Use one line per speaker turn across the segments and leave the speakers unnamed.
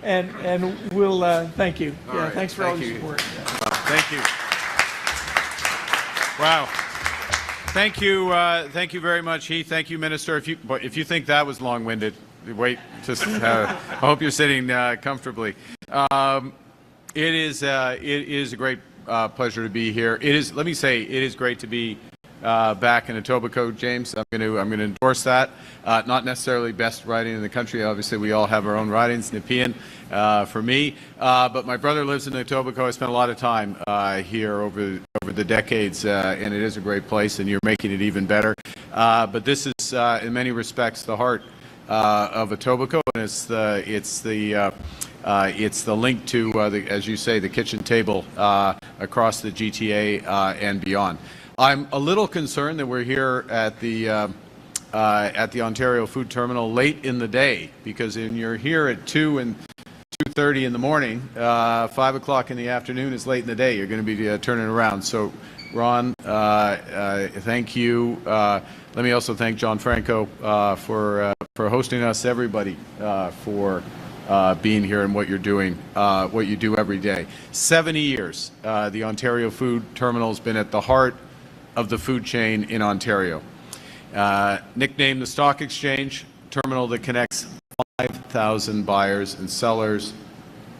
and we'll thank you.
All
yeah,
right.
thanks for all your support. Yeah.
Wow. Thank you. Wow. Thank you very much, Heath. Thank you, Minister. If you think that was long-winded, wait. Just I hope you're sitting comfortably. It is a great pleasure to be here. Let me say, it is great to be back in Etobicoke, James. I'm going to endorse that. Not necessarily best riding in the country. Obviously, we all have our own ridings. Nepean for me, but my brother lives in Etobicoke. I spent a lot of time here over the decades, and it is a great place. And you're making it even better. But this is, in many respects, the heart of Etobicoke, and it's the link to, as you say, the kitchen table across the GTA and beyond. I'm a little concerned that we're here at the Ontario Food Terminal late in the day, because when you're here at 2 and 2:30 in the morning, 5 o'clock in the afternoon is late in the day. You're going to be turning around. So, Ron, thank you. Let me also thank John Franco for hosting us. Everybody for being here and what you're doing, what you do every day. 70 years, the Ontario Food Terminal has been at the heart of the food chain in Ontario. Nicknamed the Stock Exchange, terminal that connects 5,000 buyers and sellers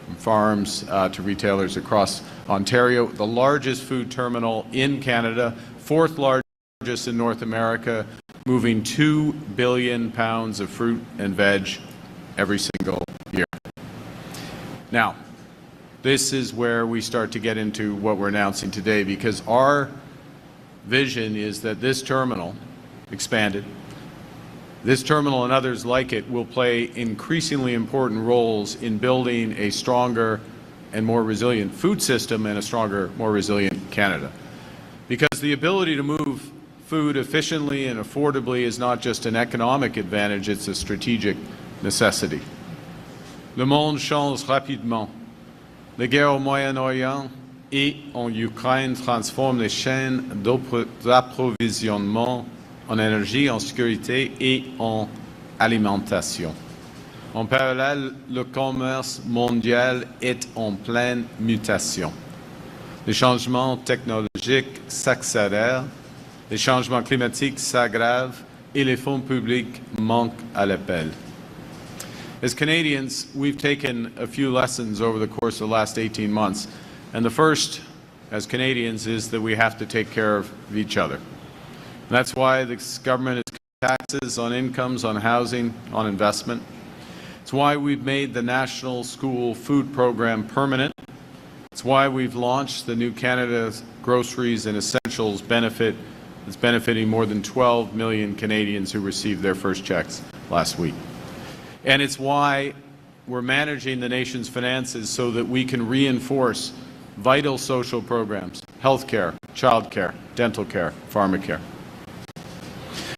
from farms to retailers across Ontario. The largest food terminal in Canada, fourth largest in North America, moving 2 billion pounds of fruit and veg every single year. Now, this is where we start to get into what we're announcing today, because our vision is that this terminal, expanded, this terminal and others like it will play increasingly important roles in building a stronger and more resilient food system and a stronger, more resilient Canada. Because the ability to move food efficiently and affordably is not just an economic advantage, it's a strategic necessity. Le monde change rapidement. Les guerres au Moyen-Orient et en Ukraine transforment les chaînes d'approvisionnement en énergie, en sécurité et en alimentation. En parallèle, le commerce mondial est en pleine mutation. Les changements technologiques s'accélèrent, les changements climatiques s'aggravent et les fonds publics manquent à l'appel. As Canadians, we've taken a few lessons over the course of the last 18 months. And the first, as Canadians, is that we have to take care of each other. And that's why this government is cutting taxes on incomes, on housing, on investment. It's why we've made the National School Food Program permanent. It's why we've launched the new Canada Groceries and Essentials benefit that's benefiting more than 12 million Canadians who received their first checks last week. And it's why we're managing the nation's finances so that we can reinforce vital social programs, health care, child care, dental care, pharmacare.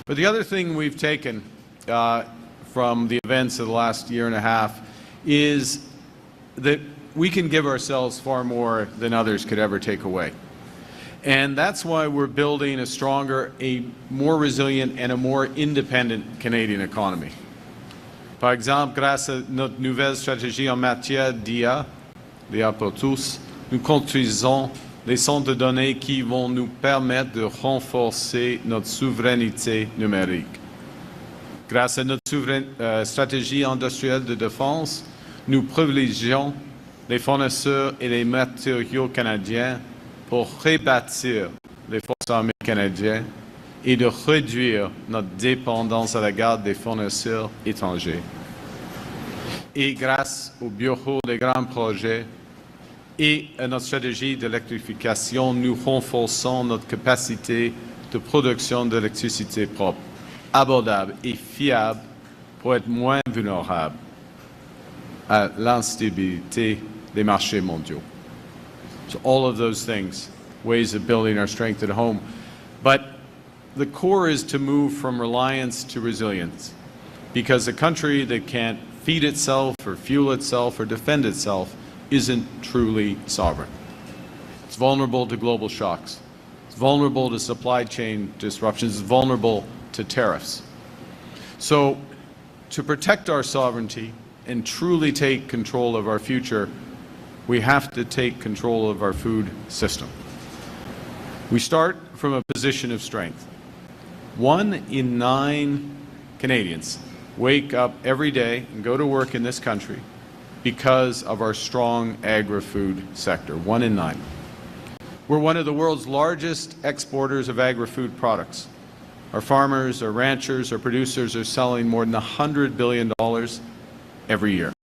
But the other thing we've taken from the events of the last year and a half is that we can give ourselves far more than others could ever take away. And that's why we're building a stronger, a more resilient, and a more independent Canadian economy. Par exemple, grâce à notre nouvelle stratégie en matière d'IA, l'IA pour tous, nous construisons les centres de données qui vont nous permettre de renforcer notre souveraineté numérique. Grâce à notre stratégie industrielle de défense, nous privilégions les fournisseurs et les matériaux canadiens pour rebâtir les forces armées canadiennes et de réduire notre dépendance à l'égard des fournisseurs étrangers. Et grâce au bureau des grands projets et à notre stratégie d'électrification, nous renforçons notre capacité de production d'électricité propre, abordable et fiable pour être moins vulnérable à l'instabilité des marchés mondiaux. So all of those things, ways of building our strength at home. But the core is to move from reliance to resilience, because a country that can't feed itself or fuel itself or defend itself isn't truly sovereign. It's vulnerable to global shocks. It's vulnerable to supply chain disruptions. It's vulnerable to tariffs. So to protect our sovereignty, and truly take control of our future, we have to take control of our food system. We start from a position of strength. 1 in 9 Canadians wake up every day and go to work in this country because of our strong agri-food sector. 1 in 9. We're one of the world's largest exporters of agri-food products. Our farmers, our ranchers, our producers are selling more than $100 billion every year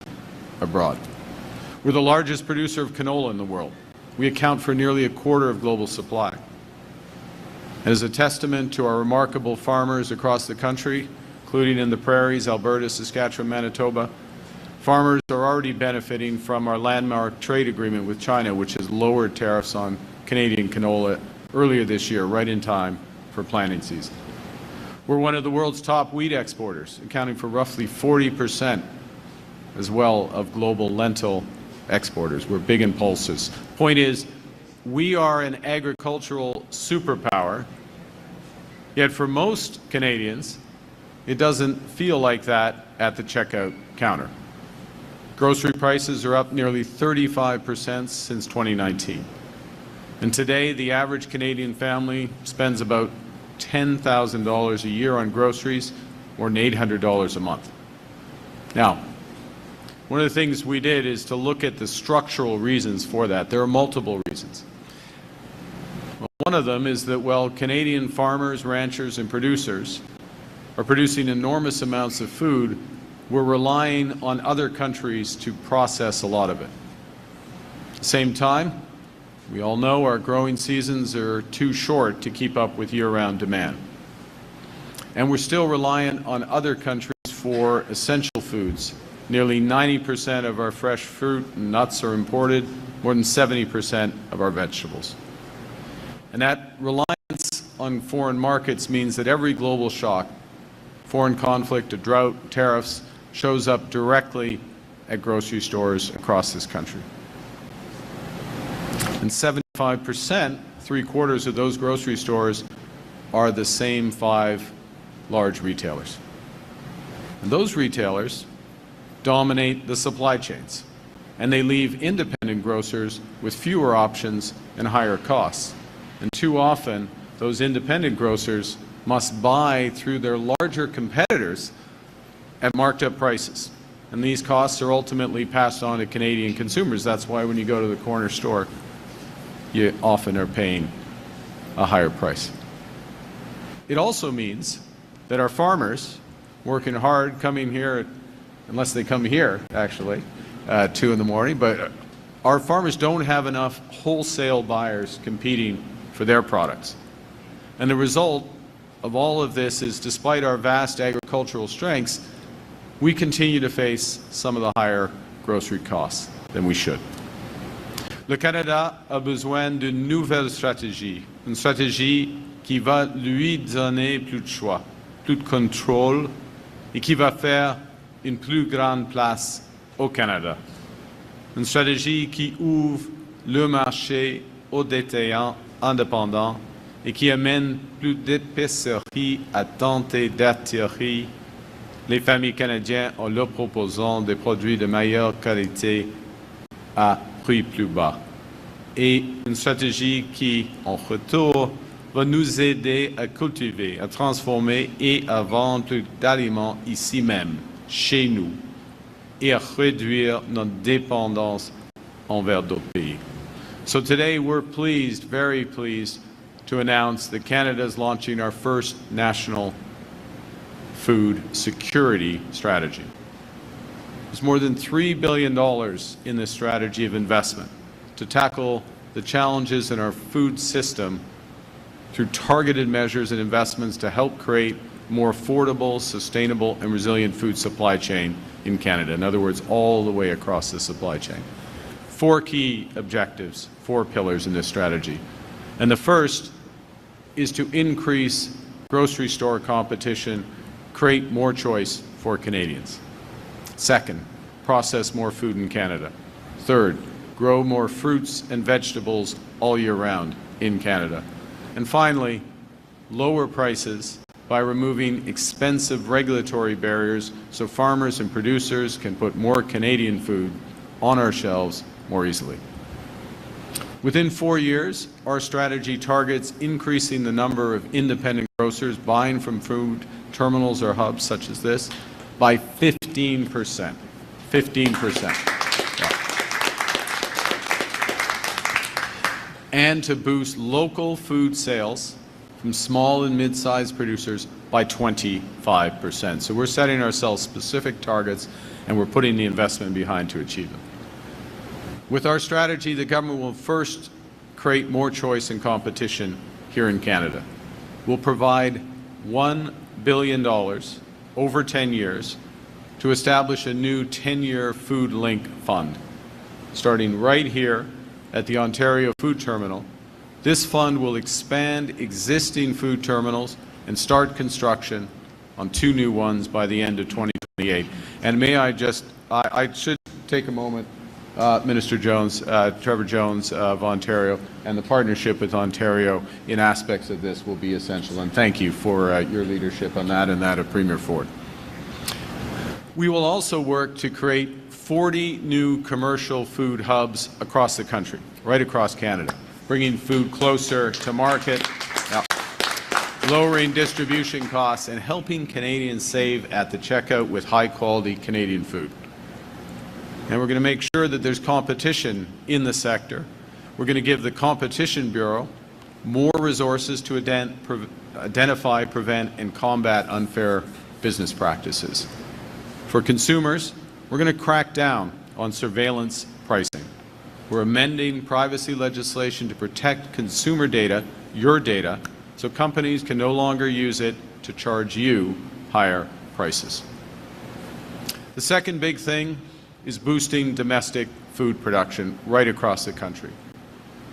abroad. We're the largest producer of canola in the world. We account for nearly a quarter of global supply. And as a testament to our remarkable farmers across the country, including in the prairies, Alberta, Saskatchewan, Manitoba, farmers are already benefiting from our landmark trade agreement with China, which has lowered tariffs on Canadian canola earlier this year, right in time for planting season. We're one of the world's top wheat exporters, accounting for roughly 40% as well of global lentil exporters. We're big in pulses. Point is, we are an agricultural superpower, yet for most Canadians, it doesn't feel like that at the checkout counter. Grocery prices are up nearly 35% since 2019. And today, the average Canadian family spends about $10,000 a year on groceries, or $800 a month. Now, one of the things we did is to look at the structural reasons for that. There are multiple reasons. One of them is that, well, Canadian farmers, ranchers, and producers are producing enormous amounts of food. We're relying on other countries to process a lot of it. At the same time, we all know our growing seasons are too short to keep up with year-round demand. And we're still reliant on other countries for essential foods. Nearly 90% of our fresh fruit and nuts are imported, more than 70% of our vegetables. And that reliance on foreign markets means that every global shock, foreign conflict, a drought, tariffs, shows up directly at grocery stores across this country. And 75%, 3/4 of those grocery stores, are the same 5 large retailers. And those retailers dominate the supply chains, and they leave independent grocers with fewer options and higher costs. And too often, those independent grocers must buy through their larger competitors at marked up prices. And these costs are ultimately passed on to Canadian consumers. That's why when you go to the corner store, you often are paying a higher price. It also means that our farmers, working hard, coming here, unless they come here, actually, 2 in the morning, but our farmers don't have enough wholesale buyers competing for their products. And the result of all of this is, despite our vast agricultural strengths, we continue to face some of the higher grocery costs than we should. Le Canada a besoin d'une nouvelle stratégie, une stratégie qui va lui donner plus de choix, plus de contrôle et qui va faire une plus grande place au Canada. Une stratégie qui ouvre le marché aux détaillants indépendants et qui amène plus d'épiceries à tenter d'attirer les familles canadiennes en leur proposant des produits de meilleure qualité à prix plus bas. Et une stratégie qui, en retour, va nous aider à cultiver, à transformer et à vendre plus d'aliments ici même, chez nous, et à réduire notre dépendance envers d'autres pays. So today we're pleased, very pleased, to announce that Canada is launching our first national food security strategy. There's more than $3 billion in this strategy of investment to tackle the challenges in our food system through targeted measures and investments to help create more affordable, sustainable, and resilient food supply chain in Canada. In other words, all the way across the supply chain. 4 key objectives, 4 pillars in this strategy. And the first is to increase grocery store competition, create more choice for Canadians. Second, process more food in Canada. Third, grow more fruits and vegetables all year round in Canada. And finally, lower prices by removing expensive regulatory barriers so farmers and producers can put more Canadian food on our shelves more easily. Within 4 years, our strategy targets increasing the number of independent grocers buying from food terminals or hubs such as this by 15%. 15%. And to boost local food sales from small and mid-sized producers by 25%. So we're setting ourselves specific targets and we're putting the investment behind to achieve them. With our strategy, the government will first create more choice and competition here in Canada. We'll provide $1 billion over 10 years to establish a new 10-year Food Link Fund, starting right here at the Ontario Food Terminal. This fund will expand existing food terminals and start construction on 2 new ones by the end of 2028. And may I just, I should take a moment, Minister Jones, Trevor Jones of Ontario, and the partnership with Ontario in aspects of this will be essential. And thank you for your leadership on that and that of Premier Ford. We will also work to create 40 new commercial food hubs across the country, right across Canada, bringing food closer to market, lowering distribution costs, and helping Canadians save at the checkout with high-quality Canadian food. And we're going to make sure that there's competition in the sector. We're going to give the Competition Bureau more resources to identify, prevent, and combat unfair business practices. For consumers, we're going to crack down on surveillance pricing. We're amending privacy legislation to protect consumer data, your data, so companies can no longer use it to charge you higher prices. The second big thing is boosting domestic food production right across the country.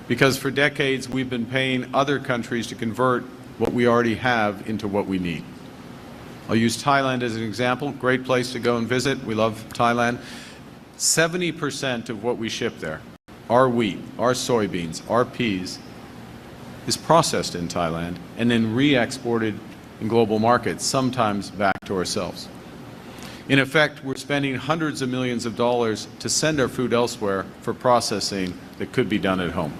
Because for decades we've been paying other countries to convert what we already have into what we need. I'll use Thailand as an example. Great place to go and visit. We love Thailand. 70% of what we ship there, our wheat, our soybeans, our peas, is processed in Thailand and then re-exported in global markets, sometimes back to ourselves. In effect, we're spending hundreds of millions of dollars to send our food elsewhere for processing that could be done at home.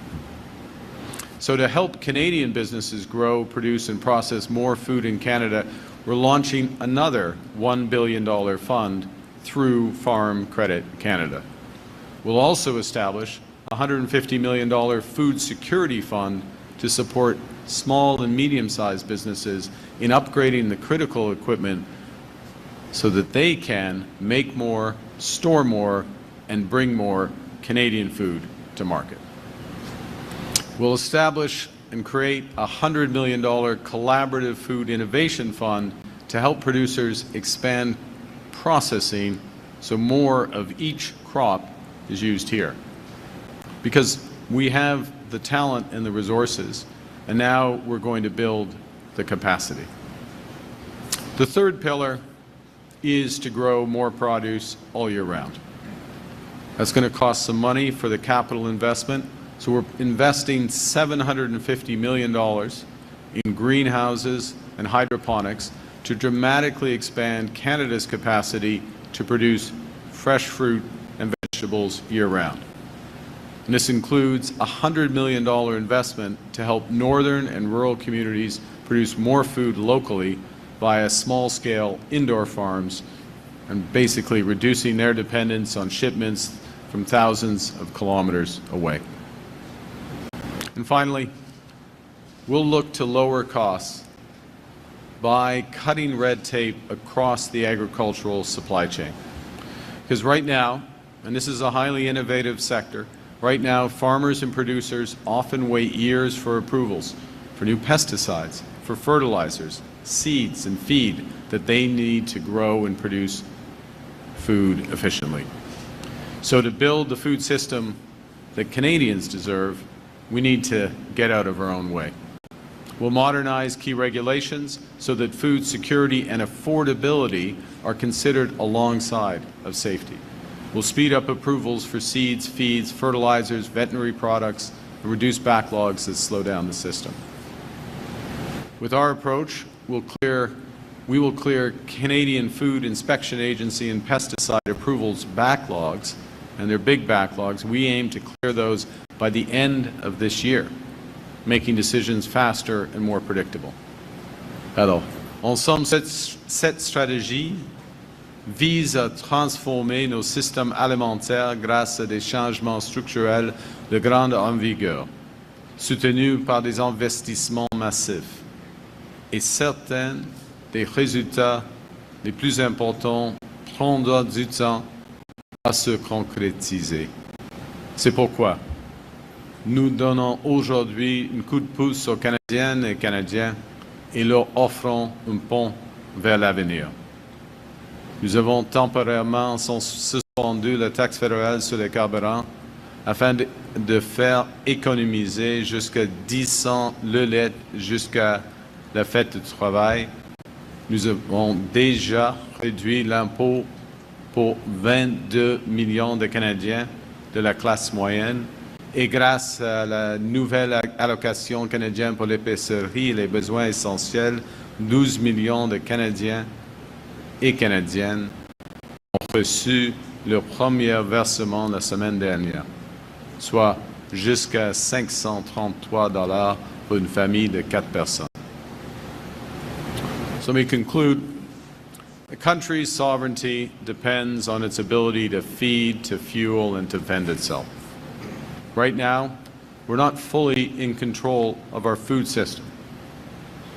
So to help Canadian businesses grow, produce, and process more food in Canada, we're launching another $1 billion fund through Farm Credit Canada. We'll also establish a $150 million food security fund to support small and medium-sized businesses in upgrading the critical equipment so that they can make more, store more, and bring more Canadian food to market. We'll establish and create a $100 million collaborative food innovation fund to help producers expand processing so more of each crop is used here. Because we have the talent and the resources, and now we're going to build the capacity. The third pillar is to grow more produce all year round. That's going to cost some money for the capital investment. So we're investing $750 million in greenhouses and hydroponics to dramatically expand Canada's capacity to produce fresh fruit and vegetables year-round. And this includes a $100 million investment to help northern and rural communities produce more food locally via small-scale indoor farms and basically reducing their dependence on shipments from thousands of kilometers away. And finally, we'll look to lower costs by cutting red tape across the agricultural supply chain. Because right now, and this is a highly innovative sector, right now farmers and producers often wait years for approvals for new pesticides, for fertilizers, seeds, and feed that they need to grow and produce food efficiently. So to build the food system that Canadians deserve, we need to get out of our own way. We'll modernize key regulations so that food security and affordability are considered alongside of safety. We'll speed up approvals for seeds, feeds, fertilizers, veterinary products, and reduce backlogs that slow down the system. With our approach, we will clear Canadian Food Inspection Agency and pesticide approvals backlogs, and they're big backlogs. We aim to clear those by the end of this year, making decisions faster and more predictable. Alors, en somme, cette stratégie vise à transformer nos systèmes alimentaires grâce à des changements structurels de grande envergure, soutenus par des investissements massifs. Et certains des résultats les plus importants prendront du temps à se concrétiser. C'est pourquoi nous donnons aujourd'hui un coup de pouce aux Canadiennes et Canadiens et leur offrons un pont vers l'avenir. Nous avons temporairement suspendu la taxe fédérale sur les carburants afin de faire économiser jusqu'à 10 cents le litre jusqu'à la fête du travail. Nous avons déjà réduit l'impôt pour 22 millions de Canadiens de la classe moyenne et grâce à la nouvelle allocation canadienne pour l'épicerie et les besoins essentiels, 12 millions de Canadiens et Canadiennes ont reçu leur premier versement la semaine dernière, soit jusqu'à 533 $ pour une famille de 4 personnes. So let me conclude. A country's sovereignty depends on its ability to feed, to fuel, and to fend itself. Right now, we're not fully in control of our food system.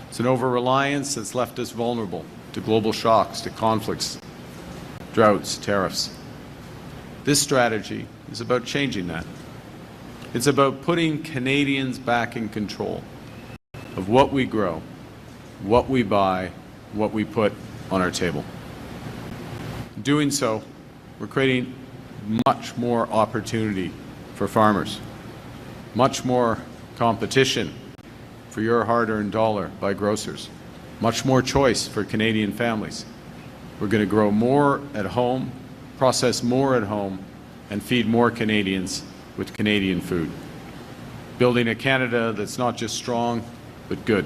It's an over-reliance that's left us vulnerable to global shocks, to conflicts, droughts, tariffs. This strategy is about changing that. It's about putting Canadians back in control of what we grow, what we buy, what we put on our table. Doing so, we're creating much more opportunity for farmers, much more competition for your hard-earned dollar by grocers, much more choice for Canadian families. We're going to grow more at home, process more at home, and feed more Canadians with Canadian food. Building a Canada that's not just strong, but good.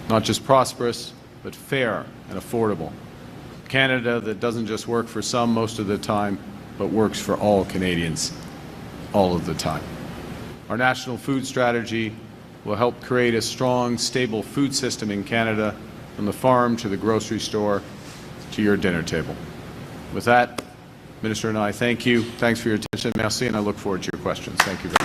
Not just prosperous, but fair and affordable. Canada that doesn't just work for some most of the time, but works for all Canadians all of the time. Our national food strategy will help create a strong, stable food system in Canada, from the farm to the grocery store to your dinner table. With that, Minister and I thank you. Thanks for your attention. Merci, and I look forward to your questions. Thank you very much.